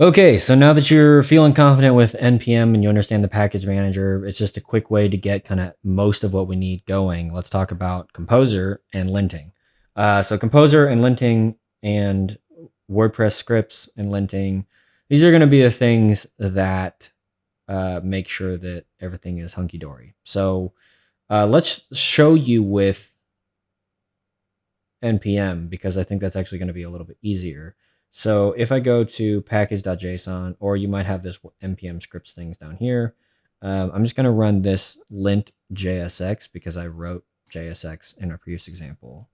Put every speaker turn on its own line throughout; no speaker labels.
Okay, so now that you're feeling confident with npm and you understand the package manager, it's just a quick way to get kind of most of what we need going. Let's talk about Composer and linting. So Composer and linting and WordPress scripts and linting, these are going to be the things that make sure that everything is hunky dory. So let's show you with npm because I think that's actually going to be a little bit easier. So if I go to package.json, or you might have this npm scripts things down here, I'm just going to run this lint JSX because I wrote JSX in a previous example.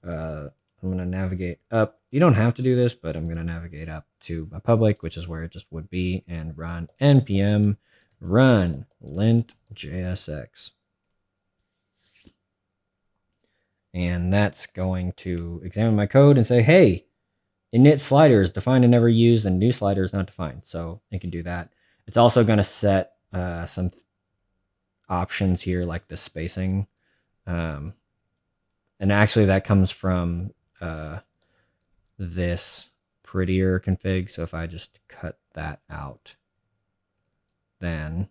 I'm going to navigate up. You don't have to do this, but I'm going to navigate up to my public, which is where it just would be, and run npm run lint JSX. And that's going to examine my code and say, hey, init slider is defined and never used, and new slider is not defined. So it can do that. It's also going to set some options here, like the spacing. And actually, that comes from this prettier config. So if I just cut that out, then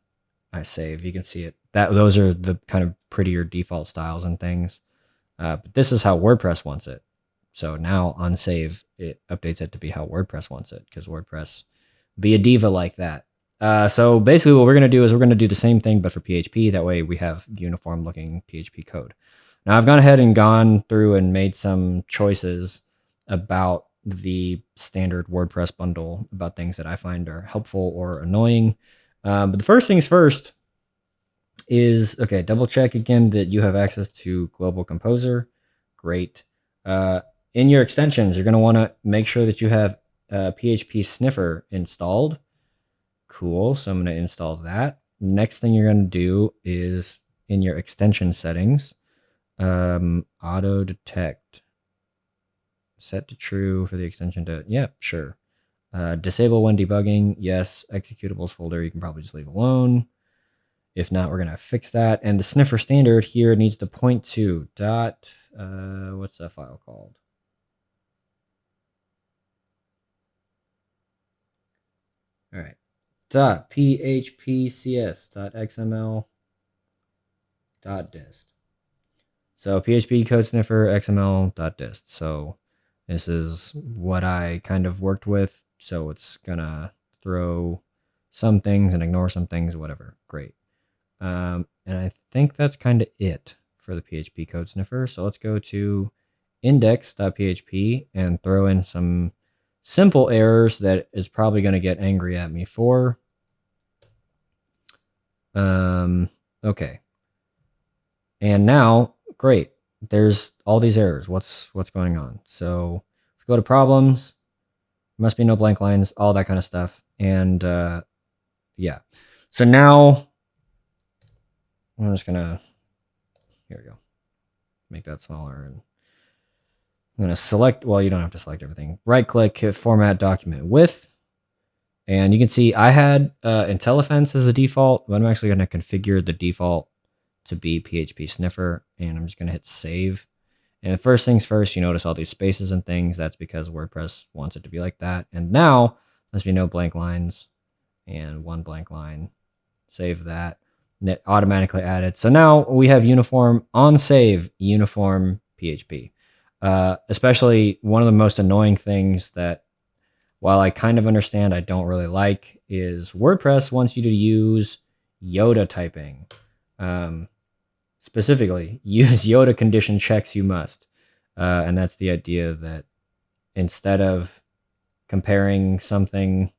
I save, you can see it. Those are the kind of prettier default styles and things. But this is how WordPress wants it. So now on save, it updates it to be how WordPress wants it, because WordPress be a diva like that. So basically what we're going to do is we're going to do the same thing, but for PHP. That way we have uniform looking PHP code. Now I've gone ahead and gone through and made some choices about the standard WordPress bundle, about things that I find are helpful or annoying. But the first things first is, okay, double check again that you have access to Global Composer. Great. In your extensions, you're going to want to make sure that you have PHP Sniffer installed. Cool. So I'm going to install that. Next thing you're going to do is in your extension settings, auto detect, set to true for the extension to, yeah, sure. Disable when debugging. Yes. Executables folder, you can probably just leave alone. If not, we're going to fix that. And the sniffer standard here needs to point to dot, what's that file called? All right. Dot phpcs dot xml dot dist. So PHP code sniffer xml dot dist. So this is what I kind of worked with. So it's going to throw some things and ignore some things, whatever. Great. And I think that's kind of it for the PHP code sniffer. So let's go to index.php and throw in some simple errors that is probably going to get angry at me for. Okay. And now, great. There's all these errors. What's going on? So if we go to problems, must be no blank lines, all that kind of stuff. And yeah. So now I'm just gonna, here we go, make that smaller, and I'm gonna select, well, you don't have to select everything. Right click, hit format document with, and you can see I had IntelliFence as the default, but I'm actually gonna configure the default to be PHP Sniffer, and I'm just gonna hit save. And first things first, you notice all these spaces and things. That's because WordPress wants it to be like that. And now must be no blank lines and one blank line. Save that. And it automatically added. So now we have uniform on save, uniform PHP. Especially one of the most annoying things that, while I kind of understand, I don't really like, is WordPress wants you to use Yoda typing. Specifically, use Yoda condition checks you must. And that's the idea that instead of comparing something,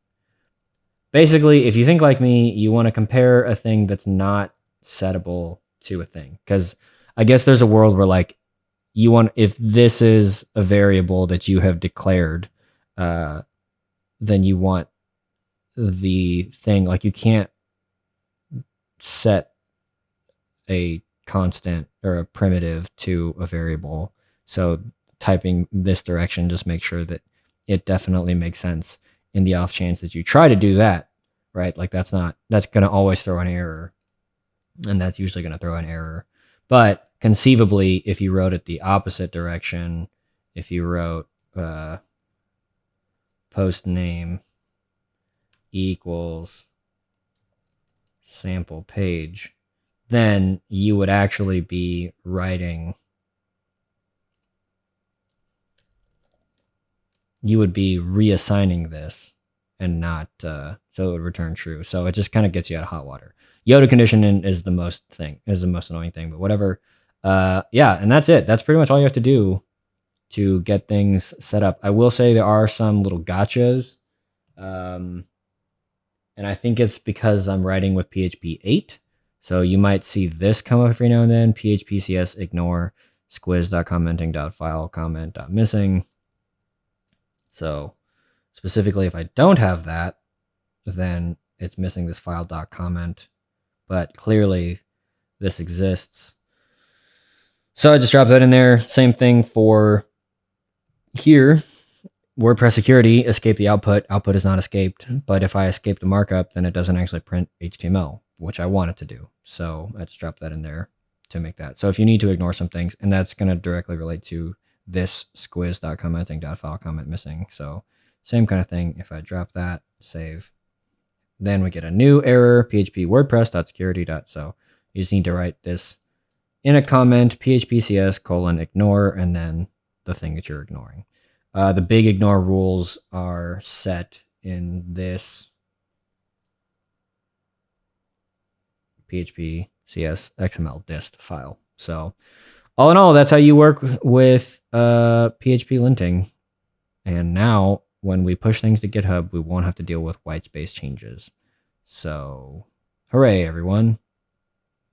basically, if you think like me, you want to compare a thing that's not settable to a thing. Because I guess there's a world where, like, you want, if this is a variable that you have declared, then you want the thing, like, you can't set a constant or a primitive to a variable. So typing this direction just make sure that it definitely makes sense in the off chance that you try to do that, right? Like that's going to always throw an error, and that's usually going to throw an error. But conceivably, if you wrote it the opposite direction, if you wrote post name equals sample page, then you would actually be writing, you would be reassigning this and not, so it would return true. So it just kind of gets you out of hot water. Yoda condition is the most annoying thing, but whatever. Yeah, and that's it. That's pretty much all you have to do to get things set up. I will say there are some little gotchas. And I think it's because I'm writing with PHP 8. So you might see this come up every now and then. phpcs ignore squiz.commenting.file comment.missing. So specifically, if I don't have that, then it's missing this file.comment. But clearly, this exists. So I just dropped that in there. Same thing for here. WordPress security, escape the output. Output is not escaped. But if I escape the markup, then it doesn't actually print HTML, which I want it to do. So I just dropped that in there to make that. So if you need to ignore some things, and that's going to directly relate to this squiz.commenting.file comment missing. So same kind of thing. If I drop that, save, then we get a new error, php wordpress.security. So you just need to write this in a comment, phpcs : ignore, and then the thing that you're ignoring. The big ignore rules are set in this phpcs xml dist file. So all in all, that's how you work with PHP linting. And now when we push things to GitHub, we won't have to deal with white space changes. So hooray, everyone.